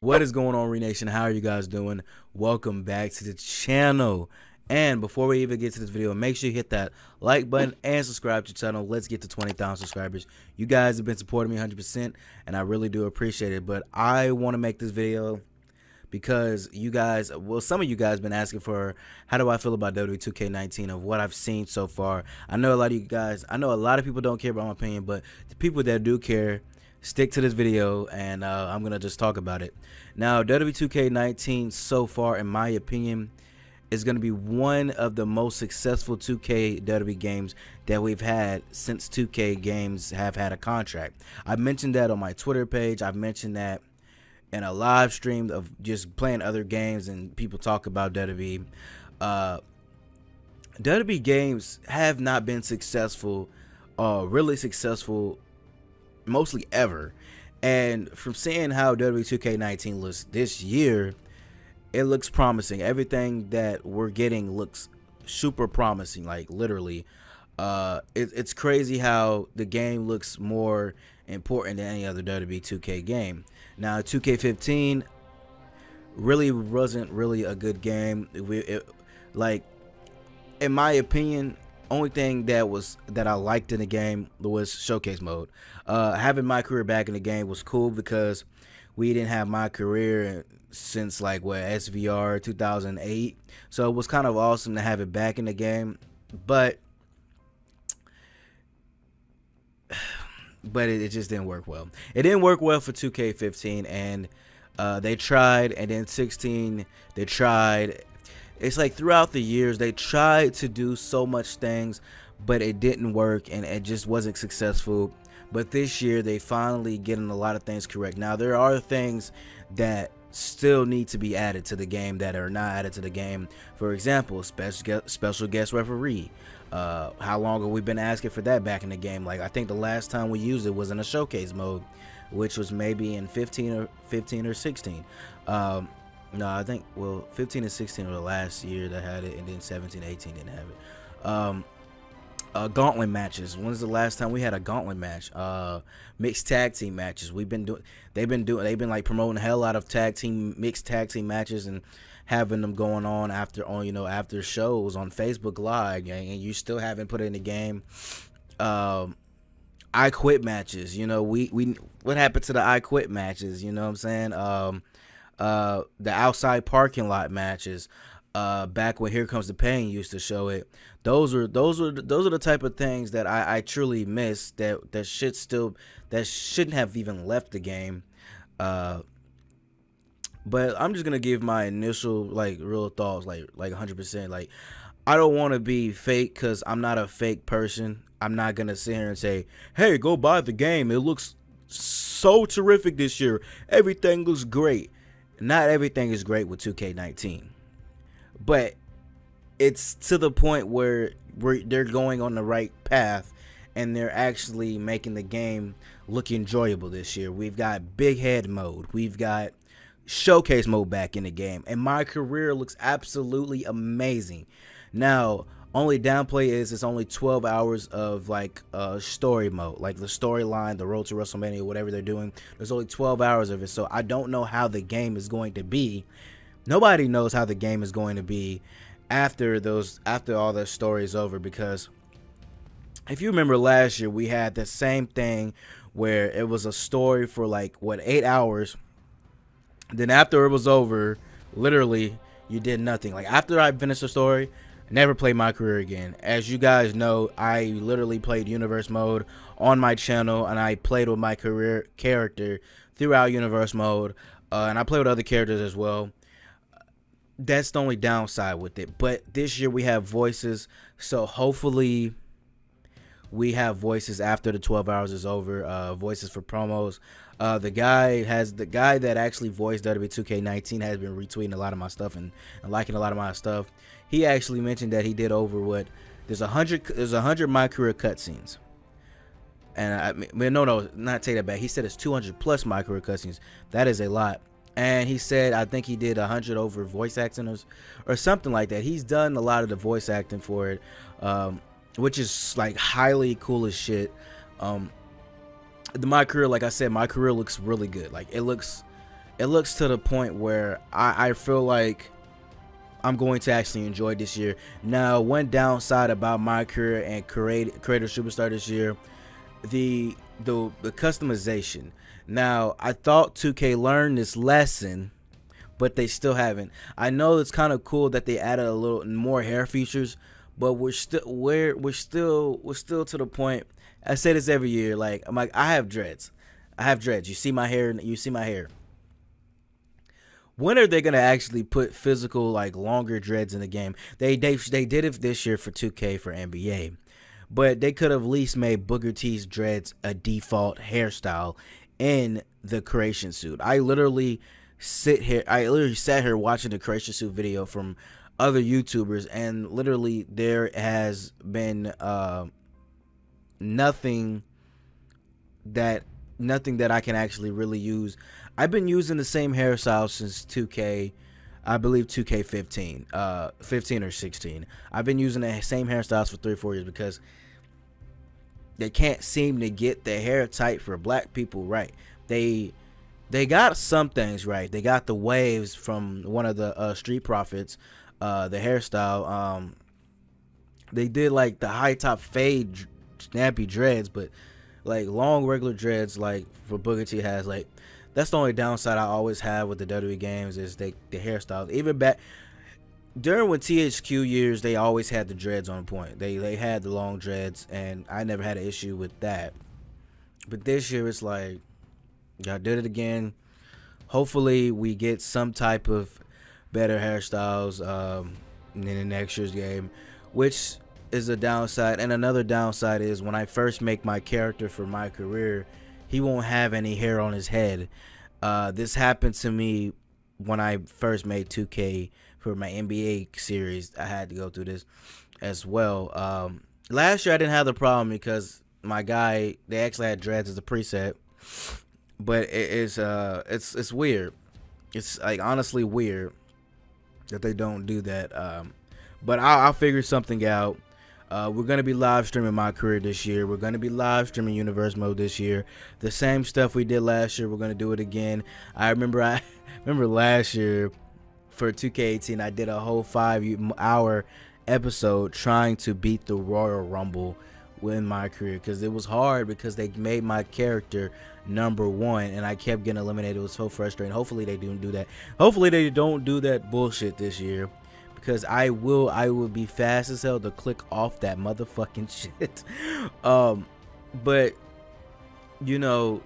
What is going on, Renation? How are you guys doing? Welcome back to the channel. And before we even get to this video, make sure you hit that like button and subscribe to the channel. Let's get to 20,000 subscribers. You guys have been supporting me 100%, and I really do appreciate it. But I want to make this video because you guys, well, some of you guys been asking for how do I feel about WWE 2K19 of what I've seen so far. I know a lot of you guys, I know a lot of people don't care about my opinion, but the people that do care, stick to this video, and I'm gonna just talk about it. Now, WWE 2K19 so far, in my opinion, is gonna be one of the most successful 2K WWE games that we've had since 2K games have had a contract. I mentioned that on my Twitter page. I've mentioned that in a live stream of just playing other games, and people talk about WWE. WWE games have not been successful, really successful, mostly ever. And from seeing how WWE 2K19 looks this year, it looks promising. Everything that we're getting looks super promising, like literally. It's crazy how the game looks more important than any other WWE 2K game. Now, 2K15 really wasn't really a good game. Like, in my opinion, only thing that I liked in the game was showcase mode. Having my career back in the game was cool because we didn't have my career since like what, SVR 2008, so it was kind of awesome to have it back in the game. But it just didn't work well. It didn't work well for 2K15, and they tried, and then 16 they tried. It's like throughout the years they tried to do so much things, but it didn't work, and it just wasn't successful. But this year they finally getting a lot of things correct. Now, there are things that still need to be added to the game that are not added to the game. For example, special guest referee. How long have we been asking for that back in the game? Like, I think the last time we used it was in a showcase mode, which was maybe in 15 or 16. No, I think, well, 15 and 16 were the last year that had it, and then 17 18 didn't have it. Gauntlet matches. When's the last time we had a gauntlet match? Mixed tag team matches. They've been like promoting the hell out of mixed tag team matches and having them going on after shows on Facebook Live, and you still haven't put it in the game. I quit matches. You know, what happened to the I quit matches? You know what I'm saying? The outside parking lot matches. Back when Here Comes the Pain used to show it. Those are the type of things that I truly miss, that shouldn't have even left the game. But I'm just gonna give my initial real thoughts, like 100%. Like, I don't want to be fake because I'm not a fake person. I'm not gonna sit here and say, hey, go buy the game, it looks so terrific this year, everything looks great. Not everything is great with 2K19, but it's to the point where they're going on the right path, and they're actually making the game look enjoyable this year. We've got big head mode, we've got showcase mode back in the game, and my career looks absolutely amazing. Now, only downplay is it's only 12 hours of story mode, like the storyline, the road to WrestleMania, whatever they're doing. There's only 12 hours of it, so I don't know how the game is going to be. Nobody knows how the game is going to be after all the story is over, because if you remember last year, we had the same thing where it was a story for 8 hours. Then after it was over, literally you did nothing. Like, after I finished the story, never played my career again. As you guys know, I literally played universe mode on my channel, and I played with my career character throughout universe mode, and I played with other characters as well. That's the only downside with it. But this year we have voices, so hopefully we have voices after the 12 hours is over. Voices for promos. The guy that actually voiced WWE 2K19 has been retweeting a lot of my stuff and liking a lot of my stuff. He actually mentioned that he did over there's 100 my career cutscenes, and no, not take that back. He said it's 200 plus my career cutscenes. That is a lot. And he said, I think he did 100 over voice acting or something like that. He's done a lot of the voice acting for it, which is highly cool as shit. My career, like I said, my career looks really good. Like, it looks it looks to the point where I feel like I'm going to actually enjoy this year. Now, one downside about my career and creator superstar this year, the customization. Now, I thought 2K learned this lesson, but they still haven't. I know it's kind of cool that they added a little more hair features, but we're still to the point. I say this every year. Like, I'm like, I have dreads. You see my hair. When are they gonna actually put physical, like, longer dreads in the game? They did it this year for 2K for NBA, but they could have at least made Booker T's dreads a default hairstyle in the creation suit. I literally sat here watching the creation suit video from other YouTubers, and literally there has been nothing that I can actually really use. I've been using the same hairstyle since 2K, I believe 2K15, 15 or 16. I've been using the same hairstyles for 3 or 4 years because they can't seem to get the hair type for black people right. They got some things right. They got the waves from one of the Street Profits, the hairstyle. They did like the high top fade snappy dreads, but like long regular dreads like for Booker T has, like, that's the only downside I always have with the WWE games is the hairstyles. Even back during when THQ years, they always had the dreads on point. They had the long dreads, and I never had an issue with that. But this year it's like, y'all did it again. Hopefully we get some type of better hairstyles in the next year's game, which is a downside. And another downside is when I first make my character for my career, he won't have any hair on his head. This happened to me when I first made 2K for my NBA series. I had to go through this as well. Last year I didn't have the problem because my guy, they actually had dreads as a preset, but it's weird. It's like honestly weird that they don't do that. But I'll figure something out. We're going to be live streaming my career this year. We're going to be live streaming Universe Mode this year. The same stuff we did last year, we're going to do it again. I remember last year for 2K18, I did a whole 5-hour episode trying to beat the Royal Rumble in my career because it was hard because they made my character #1 and I kept getting eliminated. It was so frustrating. Hopefully they don't do that. Hopefully they don't do that bullshit this year. Because I will be fast as hell to click off that motherfucking shit. But you know,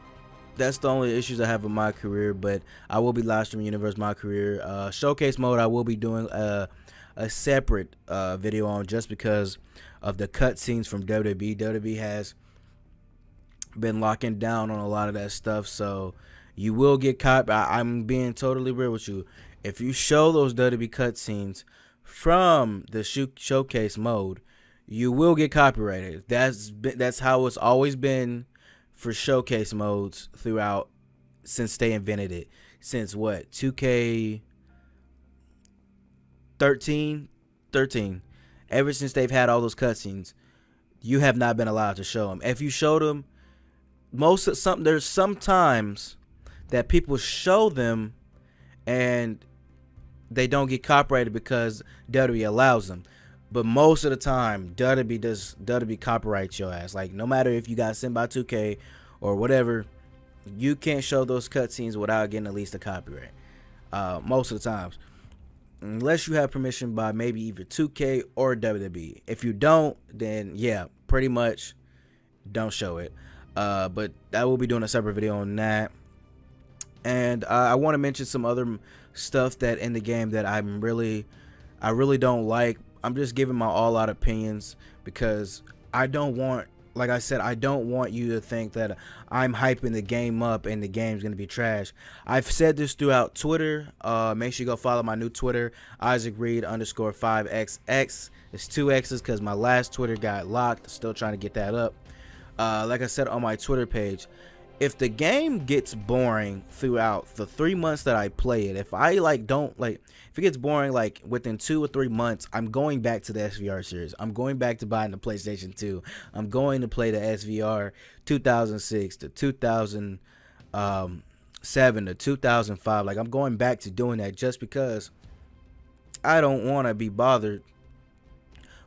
that's the only issues I have with my career. But I will be live streaming Universe my career. Showcase mode I will be doing a separate video on just because of the cutscenes from WWE. WWE has been locking down on a lot of that stuff, so you will get caught. I'm being totally real with you. If you show those WWE cutscenes from the showcase mode, you will get copyrighted. That's how it's always been for showcase modes throughout since they invented it. Since what, 2K13? Ever since they've had all those cutscenes, you have not been allowed to show them. If you show them, there's sometimes that people show them and they don't get copyrighted because WWE allows them. But most of the time, WWE copyrights your ass. Like, no matter if you got sent by 2K or whatever, you can't show those cutscenes without getting at least a copyright. Most of the times. Unless you have permission by maybe either 2K or WWE. If you don't, then yeah, pretty much don't show it. But I will be doing a separate video on that. And I want to mention some other stuff that in the game that I really don't like. I'm just giving my all-out opinions because I don't want, like I said, I don't want you to think that I'm hyping the game up and the game's gonna be trash. I've said this throughout Twitter. Make sure you go follow my new Twitter, IsaacReed_5XX. It's 2 X's because my last Twitter got locked. Still trying to get that up. Like I said on my Twitter page, if the game gets boring throughout the 3 months that I play it, if it gets boring like within 2 or 3 months, I'm going back to the SVR series. I'm going back to buying the PlayStation 2. I'm going to play the SVR 2006 to 2000. to 2005. Like, I'm going back to doing that just because I don't want to be bothered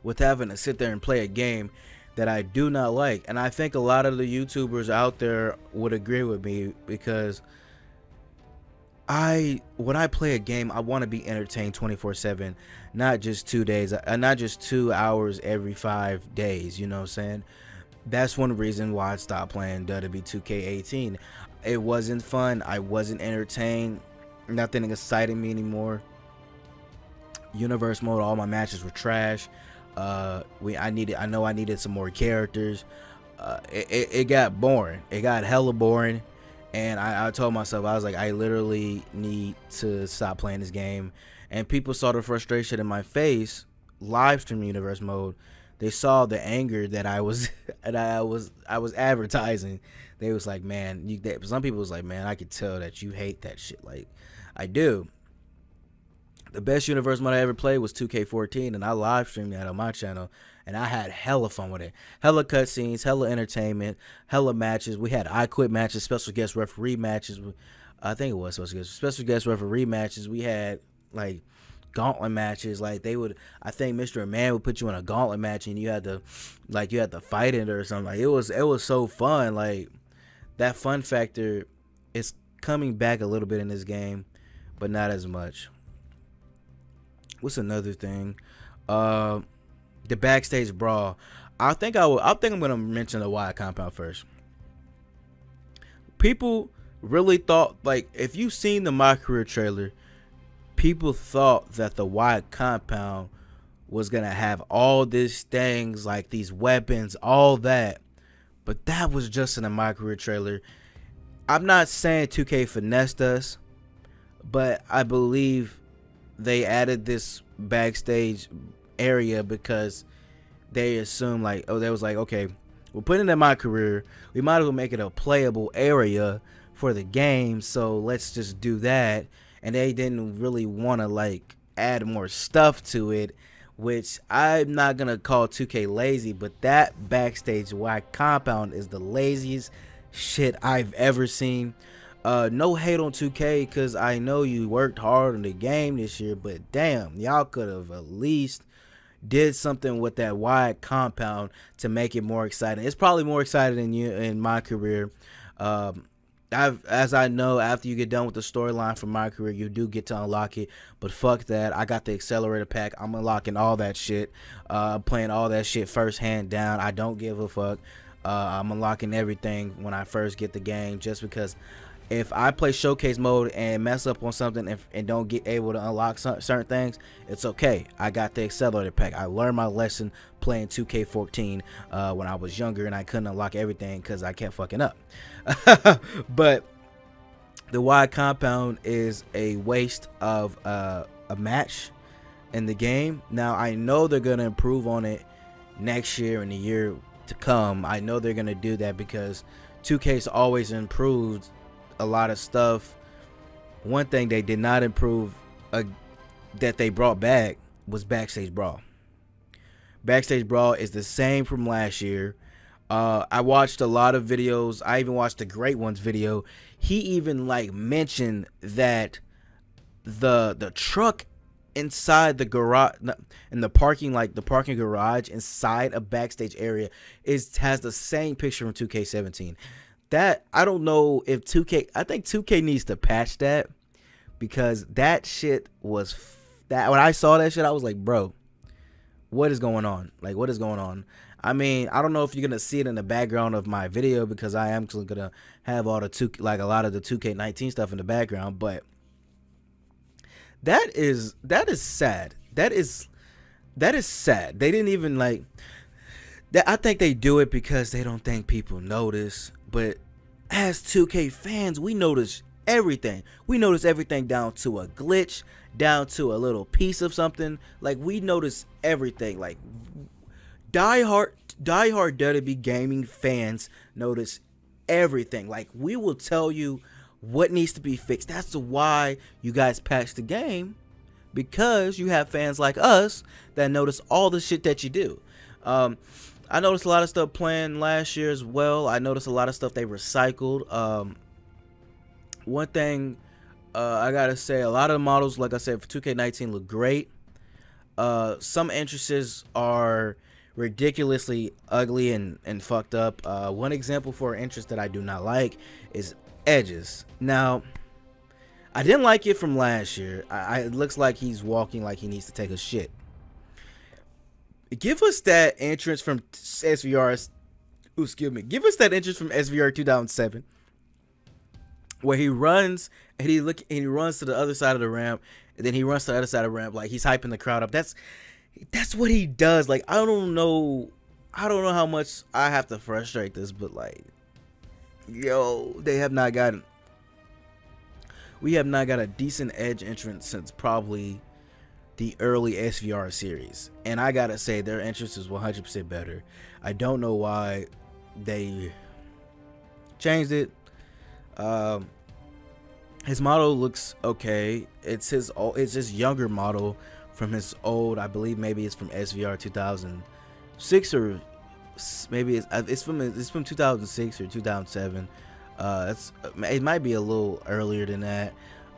with having to sit there and play a game that I do not like. And I think a lot of the YouTubers out there would agree with me, because when I play a game, I want to be entertained 24/7, not just 2 days, not just 2 hours every 5 days. You know what I'm saying? That's one reason why I stopped playing WWE 2K18. It wasn't fun. I wasn't entertained. Nothing excited me anymore. Universe mode, all my matches were trash. I know I needed some more characters. It got boring. It got hella boring. And I told myself, I was like, I literally need to stop playing this game. And people saw the frustration in my face, live stream universe mode. They saw the anger that I was I was advertising. They was like, man, some people was like, man, I could tell that you hate that shit. Like, I do. The best universe mode I ever played was 2K14, and I live streamed that on my channel, and I had hella fun with it. Hella cutscenes, hella entertainment, hella matches. We had I Quit matches, special guest referee matches. I think it was special guest referee matches. We had like gauntlet matches. Like, they would, I think Mr. Man would put you in a gauntlet match, and you had to fight it or something. Like, it was so fun. Like, that fun factor is coming back a little bit in this game, but not as much. What's another thing? The Backstage Brawl. I think I'm gonna mention the Wyatt compound first. People really thought, like, if you've seen the My Career trailer, people thought that the Wyatt compound was gonna have all these things, like these weapons, all that. But that was just in the My Career trailer. I'm not saying 2K finessed us, but I believe they added this backstage area because they assumed, like, oh, they was like, okay, we're putting it in My Career, we might as well make it a playable area for the game, so let's just do that. And they didn't really want to like add more stuff to it, which I'm not gonna call 2K lazy, but that Backstage Wyatt compound is the laziest shit I've ever seen. No hate on 2K, because I know you worked hard on the game this year, but damn, y'all could have at least did something with that Wyatt compound to make it more exciting. It's probably more exciting than you in My Career. As I know, after you get done with the storyline for My Career, you do get to unlock it, but fuck that. I got the accelerator pack. I'm unlocking all that shit. Playing all that shit first hand down. I don't give a fuck. I'm unlocking everything when I first get the game, just because if I play showcase mode and mess up on something and don't get able to unlock certain things, it's okay. I got the accelerator pack. I learned my lesson playing 2K14 when I was younger, and I couldn't unlock everything because I kept fucking up. But the Wyatt compound is a waste of a match in the game. Now, I know they're going to improve on it next year and the year to come. I know they're going to do that because 2K's always improved a lot of stuff. One thing they did not improve that they brought back was Backstage Brawl. Backstage Brawl is the same from last year. I watched a lot of videos. I even watched the Great Ones video. He even like mentioned that the truck inside the garage, in the parking, like the parking garage inside a backstage area, has the same picture from 2K17. That, I don't know if 2K, I think 2K needs to patch that, because that shit was, that when I saw that shit, I was like, bro, what is going on? Like, what is going on? I mean, I don't know if you're gonna see it in the background of my video, because I am gonna have all the a lot of the 2K19 stuff in the background, but that is sad. That is sad. They didn't even like that. I think they do it because they don't think people notice. But as 2K fans, we notice everything. We notice everything down to a glitch, down to a little piece of something. Like, we notice everything. Like, diehard WWE gaming fans notice everything. Like, we will tell you what needs to be fixed. That's why you guys patch the game, because you have fans like us that notice all the shit that you do. I noticed a lot of stuff playing last year as well. I noticed a lot of stuff they recycled. One thing I gotta say, a lot of the models, like I said, for 2K19 look great. Some entrances are ridiculously ugly and fucked up. One example for an entrance that I do not like is Edge's. Now, I didn't like it from last year. It looks like he's walking like he needs to take a shit. Give us that entrance from SVR. Excuse me. Give us that entrance from SVR 2007, where he runs and he runs to the other side of the ramp, and then he runs to the other side of the ramp like he's hyping the crowd up. That's what he does. Like, I don't know how much I have to frustrate this, but like, yo, we have not got a decent Edge entrance since probably the early SVR series, and I gotta say their entrance is 100% better. I don't know why they changed it. His model looks okay. It's his younger model from his old, I believe maybe it's from SVR 2006, or maybe it's from 2006 or 2007. It might be a little earlier than that,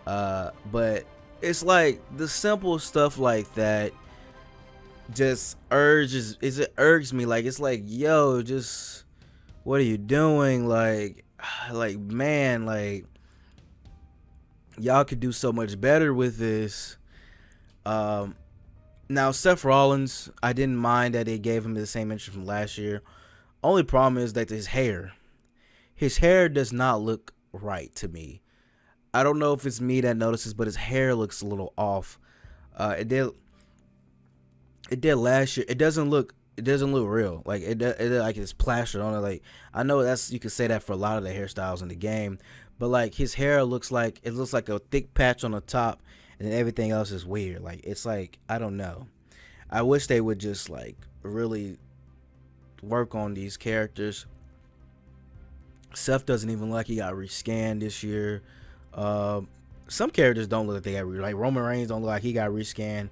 but it's like the simple stuff like that just urges me. Like, it's like, yo, just what are you doing? Like man, like, y'all could do so much better with this. Now Seth Rollins, I didn't mind that they gave him the same entry from last year. Only problem is that his hair does not look right to me. I don't know if it's me that notices, but his hair looks a little off. It did last year. It doesn't look real. Like it like it's plastered on it. Like, I know you could say that for a lot of the hairstyles in the game, but like his hair looks like a thick patch on the top, and then everything else is weird. Like, it's like, I don't know. I wish they would just like really work on these characters. Seth doesn't even look like he got rescanned this year. Some characters don't look like they got like Roman Reigns don't look like he got rescanned.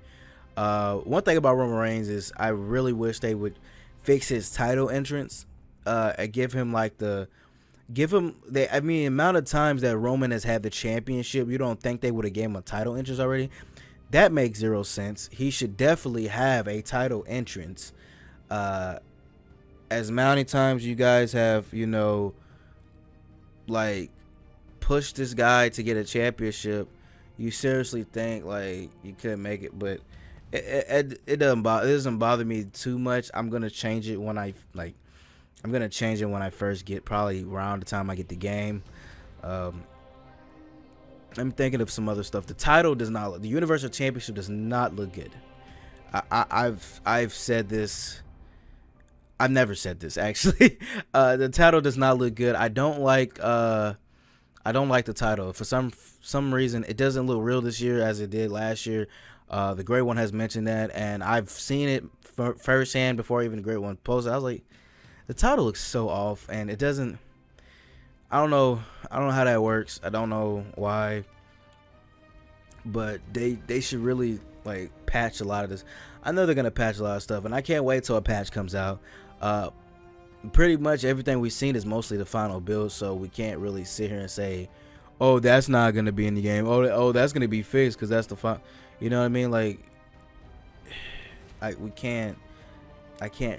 One thing about Roman Reigns is I really wish they would fix his title entrance, and give him the amount of times that Roman has had the championship, you don't think they would have gave him a title entrance already? That makes zero sense. He should definitely have a title entrance. As many times you guys have, like, pushed this guy to get a championship, you seriously think like you couldn't make it? But it doesn't bother me too much. I'm gonna change it when I first get, probably around the time I get the game. I'm thinking of some other stuff. The Universal Championship does not look good. I've said this. I've never said this, actually. The title does not look good. I don't like the title. For some reason, it doesn't look real this year as it did last year. The Great One has mentioned that, and I've seen it firsthand before even the Great One posted. I was like, the title looks so off, and it doesn't. I don't know how that works. I don't know why, but they should really like patch a lot of this. I know they're gonna patch a lot of stuff, and I can't wait till a patch comes out. Pretty much everything we've seen is mostly the final build, so we can't really sit here and say, oh, that's not gonna be in the game. Oh, that's gonna be fixed because that's the final. You know what I mean? Like, I can't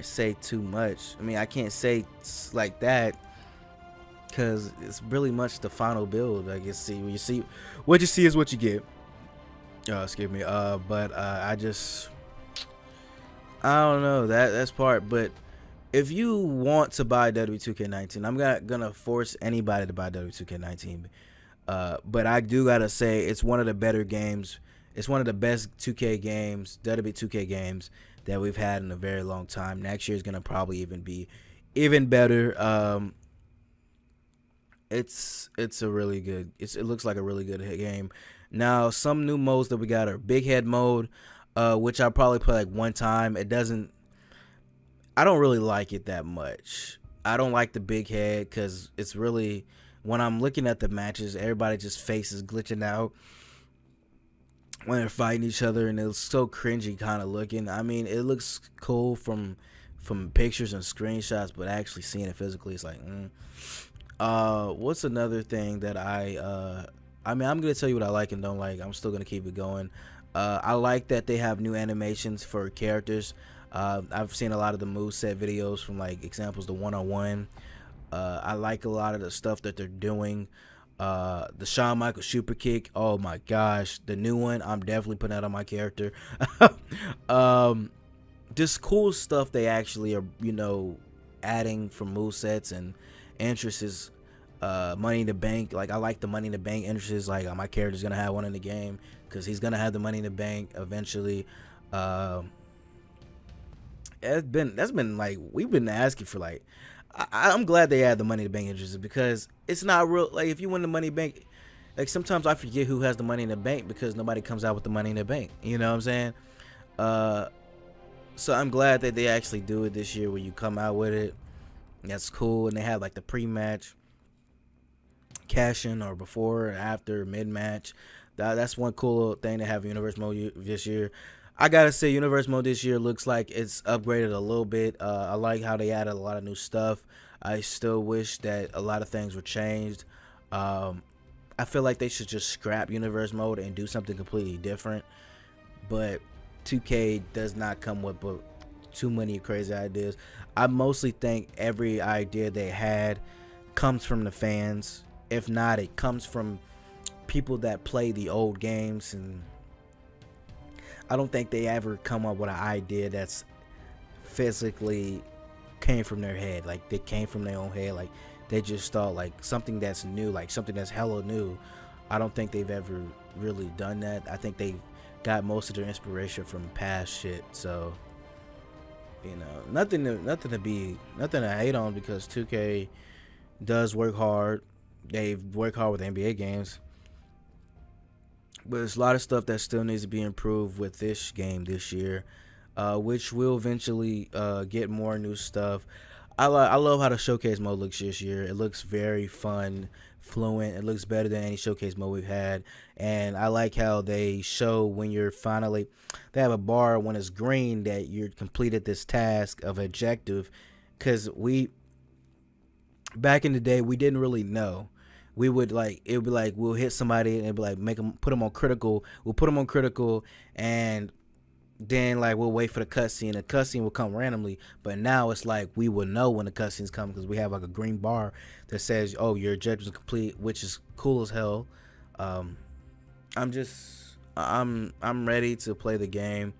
say too much. I mean, I can't say like that because it's really much the final build. I guess what you see is what you get. Excuse me. But I don't know that's part. But if you want to buy WWE 2K19, I'm not gonna force anybody to buy WWE 2K19. But I do gotta say it's one of the better games. It's one of the best 2K games, WWE 2K games that we've had in a very long time. Next year is gonna probably even be even better. It's a really good. It looks like a really good game. Now, some new modes that we got are Big Head mode, which I probably play like one time. I don't really like it that much. I don't like the big head because it's really, when I'm looking at the matches, everybody just faces glitching out when they're fighting each other, and it's so cringy kind of looking. I mean, it looks cool from pictures and screenshots, but actually seeing it physically, it's like, What's another thing that I mean, I'm gonna tell you what I like and don't like. I'm still gonna keep it going. I like that they have new animations for characters. I've seen a lot of the moveset videos from like examples, the one-on-one. I like a lot of the stuff that they're doing. The Shawn Michaels super kick. Oh my gosh, the new one. I'm definitely putting that on my character. um, just cool stuff they actually are, you know, adding for movesets and entrances. Money in the Bank. Like I like the Money in the Bank entrances. Like my character's gonna have one in the game because he's gonna have the Money in the Bank eventually. That's been like we've been asking for like. I'm glad they add the Money in the Bank entrances because it's not real. Like if you win the Money in the Bank, like sometimes I forget who has the Money in the Bank because nobody comes out with the Money in the Bank. You know what I'm saying? So I'm glad that they actually do it this year where you come out with it. That's cool. And they have like the pre-match cash in or before or after mid-match. That's one cool thing to have Universe Mode this year. I gotta say, Universe Mode this year looks like it's upgraded a little bit. I like how they added a lot of new stuff. I still wish that a lot of things were changed. I feel like they should just scrap Universe Mode and do something completely different. But 2K does not come with too many crazy ideas. I mostly think every idea they had comes from the fans. If not, it comes from people that play the old games, and I don't think they ever come up with an idea that's physically came from their head. Like they came from their own head. Like they just thought like something that's new, like something that's hella new. I don't think they've ever really done that. I think they got most of their inspiration from past shit. So you know, nothing to hate on because 2K does work hard. They work hard with NBA games. But there's a lot of stuff that still needs to be improved with this game this year, which will eventually get more new stuff. I love how the showcase mode looks this year. It looks very fun, fluent. It looks better than any showcase mode we've had. And I like how they show when you're finally, they have a bar when it's green that you're completed this task of objective. Because back in the day, we didn't really know. We would like, it would be like, we'll hit somebody and it'd be like, put them on critical. We'll put them on critical and then like we'll wait for the cutscene. The cutscene will come randomly, but now it's like we will know when the cutscenes come because we have like a green bar that says, "Oh, your objective is complete," which is cool as hell. I'm ready to play the game.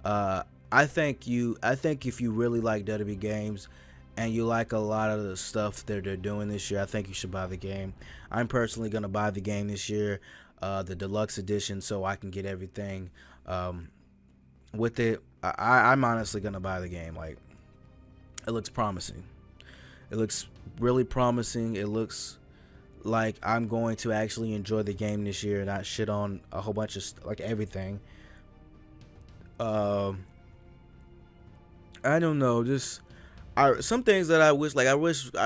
I think if you really like WWE games and you like a lot of the stuff that they're doing this year, I think you should buy the game. I'm personally gonna buy the game this year, the deluxe edition, so I can get everything. With it, I'm honestly gonna buy the game. Like, it looks promising. It looks really promising. It looks like I'm going to actually enjoy the game this year, not shit on a whole bunch of like everything. I don't know, just some things that I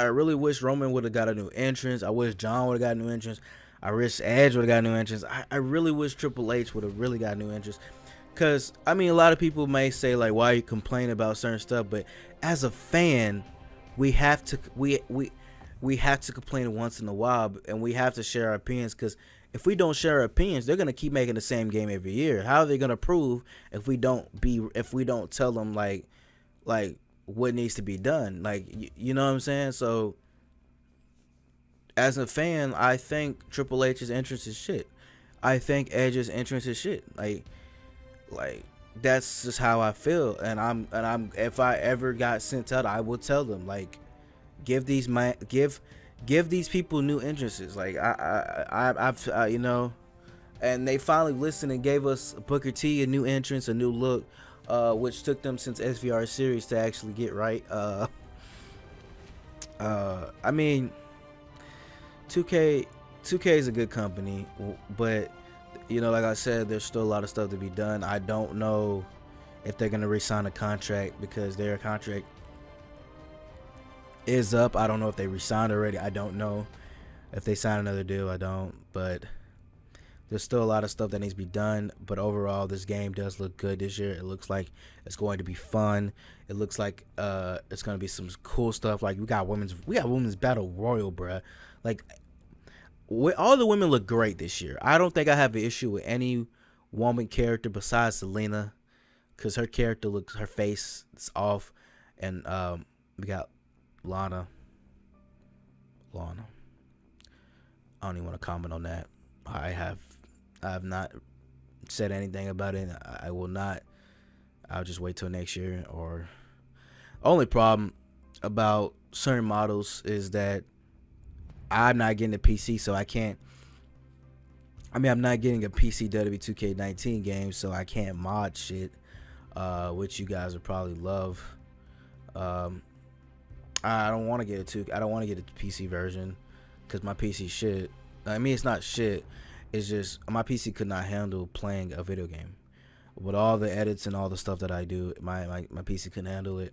really wish Roman would have got a new entrance. I wish John would have got a new entrance. I wish Edge would have got a new entrance. I really wish Triple H would have really got a new entrance. Because, I mean, a lot of people may say, like, why you complain about certain stuff? But as a fan, we have to complain once in a while. And we have to share our opinions. Because if we don't share our opinions, they're going to keep making the same game every year. How are they going to prove if we don't tell them, like what needs to be done? Like, you know what I'm saying? So, as a fan, I think Triple H's entrance is shit. I think Edge's entrance is shit. Like that's just how I feel, and I'm if I ever got sent out, I will tell them, like, give these people new entrances. Like I've you know, and they finally listened and gave us Booker T a new entrance, a new look, which took them since SVR series to actually get right. I mean, 2K is a good company, but you know, like I said, there's still a lot of stuff to be done. I don't know if they're gonna re-sign a contract because their contract is up. I don't know if they re-signed already. I don't know if they signed another deal. I don't. But There's still a lot of stuff that needs to be done, but overall, this game does look good this year. It looks like it's going to be fun. It looks like it's going to be some cool stuff. Like we got women's battle royal, bruh. Like all the women look great this year. I don't think I have an issue with any woman character besides Selena, because her character her face is off, and we got Lana. I don't even want to comment on that. I have not said anything about it. I will not. I'll just wait till next year. Or only problem about certain models is that I'm not getting a PC, so I can't. I mean, I'm not getting a PC WWE 2K19 game, so I can't mod shit, which you guys would probably love. I don't want to get I don't want to get a PC version because my PC shit. I mean, it's not shit. It's just my PC could not handle playing a video game. With all the edits and all the stuff that I do, my PC couldn't handle it.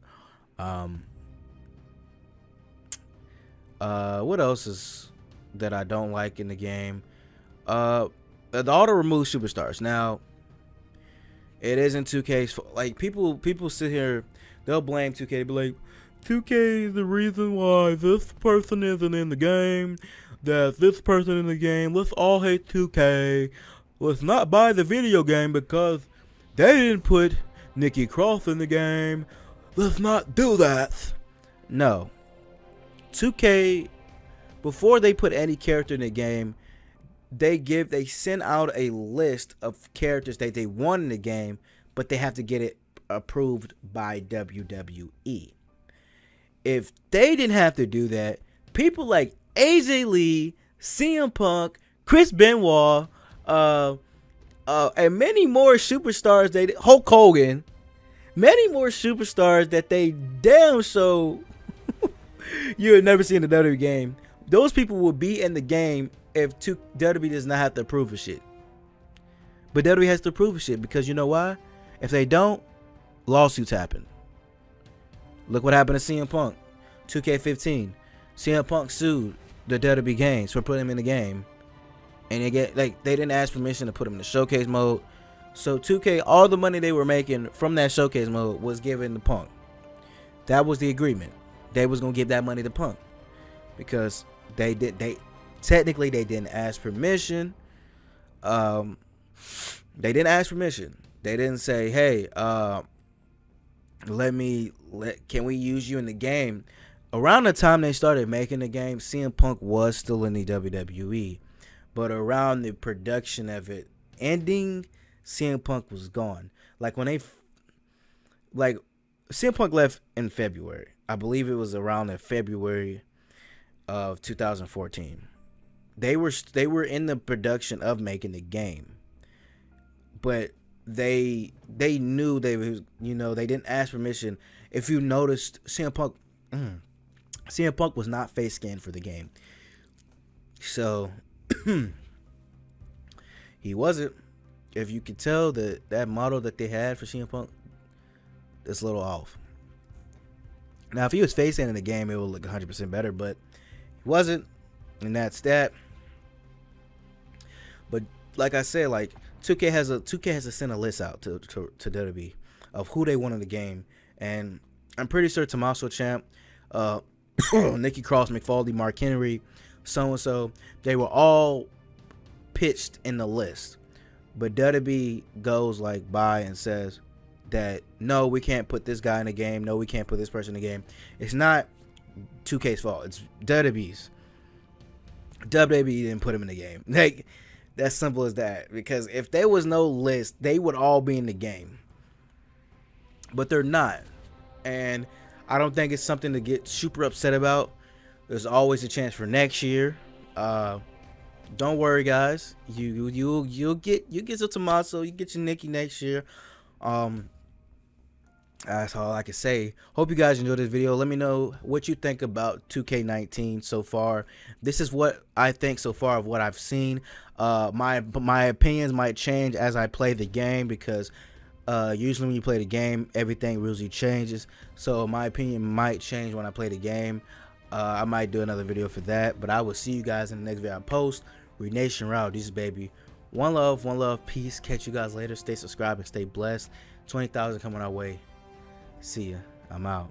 What else is that I don't like in the game? The auto remove superstars. Now, it isn't 2K's. Like people sit here, they'll blame 2K. Be like, 2K is the reason why this person isn't in the game. That this person in the game. Let's all hate 2K. Let's not buy the video game because they didn't put Nikki Cross in the game. Let's not do that. No. 2K, before they put any character in the game, they send out a list of characters that they want in the game, but they have to get it approved by WWE. If they didn't have to do that, people like AJ Lee, CM Punk, Chris Benoit, and many more superstars, Hulk Hogan, many more superstars that they damn so you would never see in the WWE game. Those people will be in the game if WWE does not have to approve of shit. But WWE has to approve of shit because you know why? If they don't, lawsuits happen. Look what happened to CM Punk. 2K15. CM Punk sued the WWE games for putting him in the game. And they didn't ask permission to put him in the showcase mode. So 2K, all the money they were making from that showcase mode was given to Punk. That was the agreement. They was gonna give that money to Punk. Because technically they didn't ask permission. They didn't ask permission. They didn't say, hey, can we use you in the game? Around the time they started making the game, CM Punk was still in the WWE. But around the production of it ending, CM Punk was gone. Like CM Punk left in February. I believe it was around in February of 2014. They were in the production of making the game. But they knew they didn't ask permission. If you noticed, CM Punk was not face scanned for the game. So he wasn't. If you could tell that model that they had for CM Punk, it's a little off. Now, if he was face scanned in the game, it would look 100% better, but he wasn't, and that's that. But like I said, like 2K has to send a list out to WWE of who they want in the game, and I'm pretty sure Tommaso Ciampa, Nikki Cross, McFarlane, Mark Henry, so and so, they were all pitched in the list. But WWE goes like by and says that no, we can't put this guy in the game. No, we can't put this person in the game. It's not 2K's fault. It's WWE's. WWE didn't put him in the game. Like, that's simple as that. Because if there was no list, they would all be in the game. But they're not. And I don't think it's something to get super upset about. There's always a chance for next year. Don't worry, guys. You'll get your Tommaso, you get your Nikki next year. That's all I can say. Hope you guys enjoyed this video. Let me know what you think about 2K19 so far. This is what I think so far of what I've seen. My opinions might change as I play the game because usually when you play the game, everything really changes. So my opinion might change when I play the game. I might do another video for that, but I will see you guys in the next video I post. We Nation Rowdies, baby. One love, peace. Catch you guys later. Stay subscribed and stay blessed. 20,000 coming our way. See ya. I'm out.